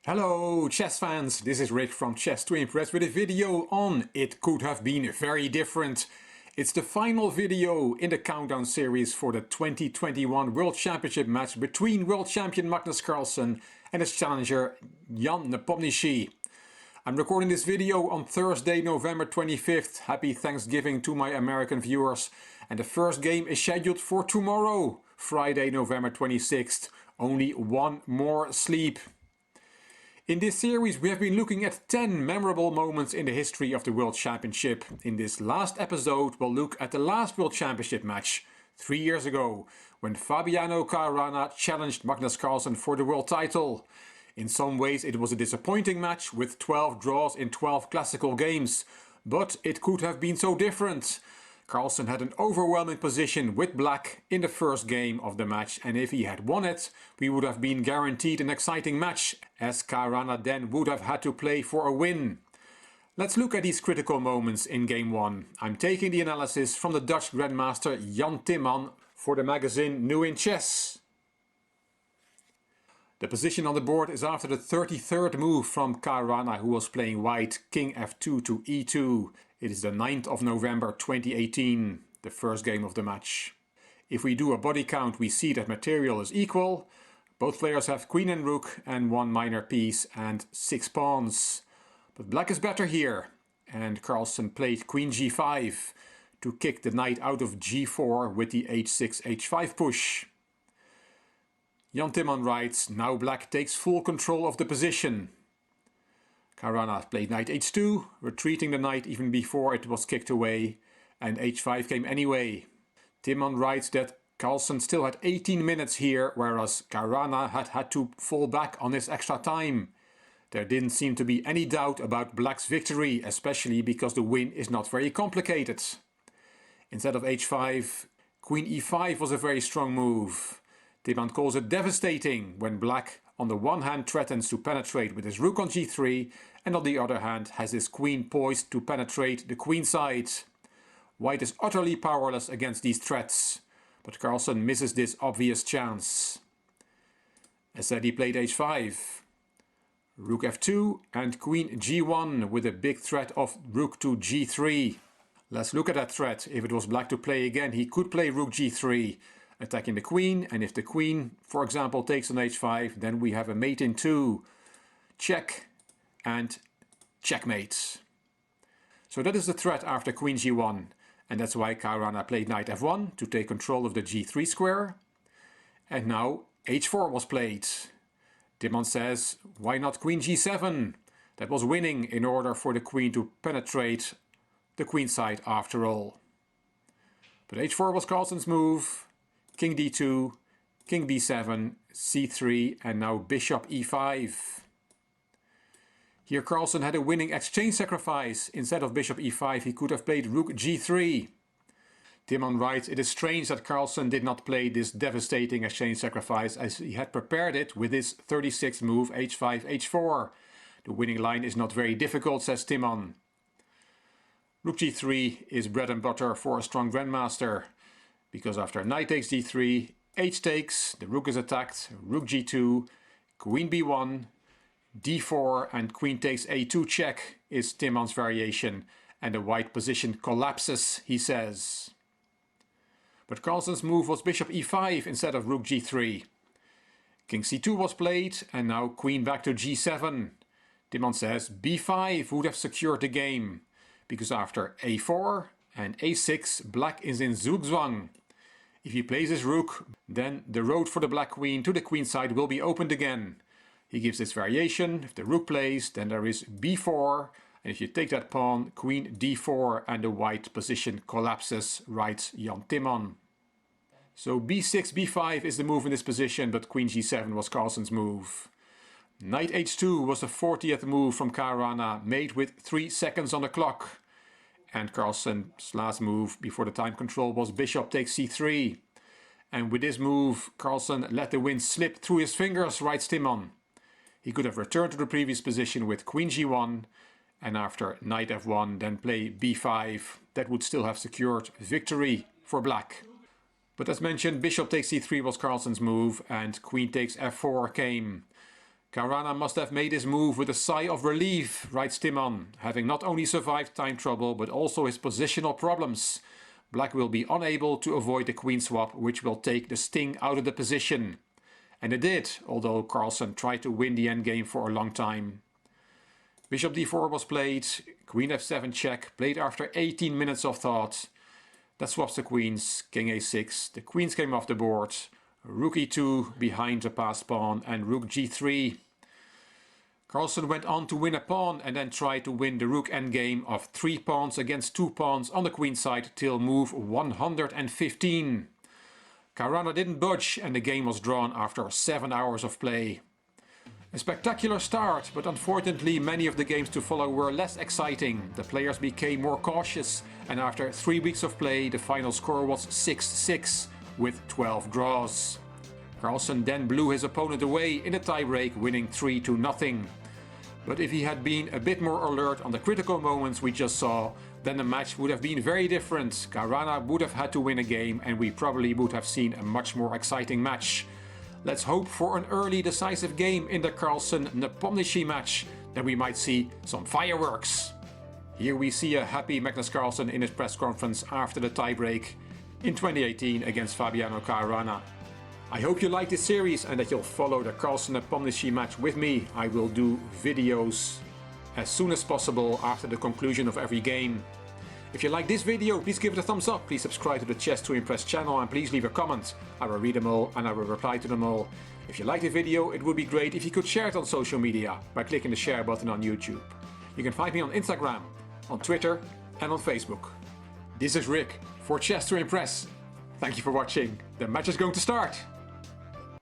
Hello chess fans, this is Rick from Chess to Impress with a video on It Could Have Been Very Different. It's the final video in the countdown series for the 2021 World Championship match between World Champion Magnus Carlsen and his challenger Jan Nepomniachtchi. I'm recording this video on Thursday, November 25th. Happy Thanksgiving to my American viewers. And the first game is scheduled for tomorrow, Friday, November 26th. Only one more sleep. In this series we have been looking at 10 memorable moments in the history of the World Championship. In this last episode we'll look at the last World Championship match, 3 years ago, when Fabiano Caruana challenged Magnus Carlsen for the world title. In some ways it was a disappointing match with 12 draws in 12 classical games, but it could have been so different. Carlsen had an overwhelming position with black in the first game of the match, and if he had won it, we would have been guaranteed an exciting match, as Caruana then would have had to play for a win. Let's look at these critical moments in game 1. I'm taking the analysis from the Dutch Grandmaster Jan Timman for the magazine New in Chess. The position on the board is after the 33rd move from Caruana, who was playing white, King f2 to e2. It is the 9th of November 2018, the first game of the match. If we do a body count, we see that material is equal. Both players have queen and rook and one minor piece and 6 pawns. But black is better here, and Carlsen played queen g5 to kick the knight out of g4 with the h6 h5 push. Jan Timman writes, now black takes full control of the position. Caruana played knight h2, retreating the knight even before it was kicked away, and h5 came anyway. Timman writes that Carlsen still had 18 minutes here, whereas Caruana had had to fall back on his extra time. There didn't seem to be any doubt about black's victory, especially because the win is not very complicated. Instead of h5, queen e5 was a very strong move. Timman calls it devastating when black on the one hand threatens to penetrate with his rook on g3 and on the other hand has his queen poised to penetrate the queen side. White is utterly powerless against these threats, but Carlsen misses this obvious chance. As said, he played h5, rook f2 and queen g1 with a big threat of rook to g3. Let's look at that threat. If it was black to play again, he could play rook g3. Attacking the queen, and if the queen, for example, takes on h5, then we have a mate in 2, check and checkmate. So that is the threat after queen g1, and that's why Caruana played knight f1 to take control of the g3 square. And now h4 was played. Timman says, why not queen g7? That was winning in order for the queen to penetrate the queen side after all. But h4 was Carlsen's move. King d2, king b7, c3 and now bishop e5. Here Carlsen had a winning exchange sacrifice. Instead of bishop e5 he could have played rook g3. Timman writes, it is strange that Carlsen did not play this devastating exchange sacrifice as he had prepared it with his 36th move h5 h4. The winning line is not very difficult, says Timman. Rook g3 is bread and butter for a strong grandmaster. Because after knight takes d3, h takes, the rook is attacked, rook g2, queen b1, d4 and queen takes a2 check is Timman's variation, and the white position collapses, he says. But Carlsen's move was bishop e5 instead of rook g3. King c2 was played, and now queen back to g7. Timman says b5 would have secured the game, because after a4 and a6 black is in zugzwang. If he plays his rook, then the road for the black queen to the queen side will be opened again. He gives this variation. If the rook plays, then there is b4, and if you take that pawn, queen d4 and the white position collapses, writes Jan Timman. So b6, b5 is the move in this position, but queen g7 was Carlsen's move. Knight h2 was the 40th move from Caruana, made with 3 seconds on the clock. And Carlsen's last move before the time control was bishop takes c3. And with this move, Carlsen let the wind slip through his fingers, writes Timman. He could have returned to the previous position with queen g1, and after knight f1 then play b5. That would still have secured victory for black. But as mentioned, bishop takes c3 was Carlsen's move, and queen takes f4 came. Caruana must have made his move with a sigh of relief, writes Timon, having not only survived time trouble but also his positional problems. Black will be unable to avoid the queen swap, which will take the sting out of the position. And it did, although Carlsen tried to win the endgame for a long time. Bishop d4 was played, queen f7 check, played after 18 minutes of thought. That swaps the queens, king a6, the queens came off the board, rook e2 behind the passed pawn and rook g3. Carlsen went on to win a pawn and then tried to win the rook endgame of 3 pawns against 2 pawns on the queen side till move 115. Caruana didn't budge and the game was drawn after 7 hours of play. A spectacular start, but unfortunately many of the games to follow were less exciting. The players became more cautious and after 3 weeks of play the final score was 6-6 with 12 draws. Carlsen then blew his opponent away in a tiebreak, winning 3-0. But if he had been a bit more alert on the critical moments we just saw, then the match would have been very different. Caruana would have had to win a game and we probably would have seen a much more exciting match. Let's hope for an early decisive game in the Carlsen-Nepomniachtchi match, then we might see some fireworks. Here we see a happy Magnus Carlsen in his press conference after the tiebreak in 2018 against Fabiano Caruana. I hope you like this series and that you'll follow the Carlsen-Nepomniachtchi match with me. I will do videos as soon as possible after the conclusion of every game. If you like this video, please give it a thumbs up, please subscribe to the Chess to Impress channel and please leave a comment. I will read them all and I will reply to them all. If you like the video, it would be great if you could share it on social media by clicking the share button on YouTube. You can find me on Instagram, on Twitter and on Facebook. This is Rick for Chess to Impress. Thank you for watching. The match is going to start.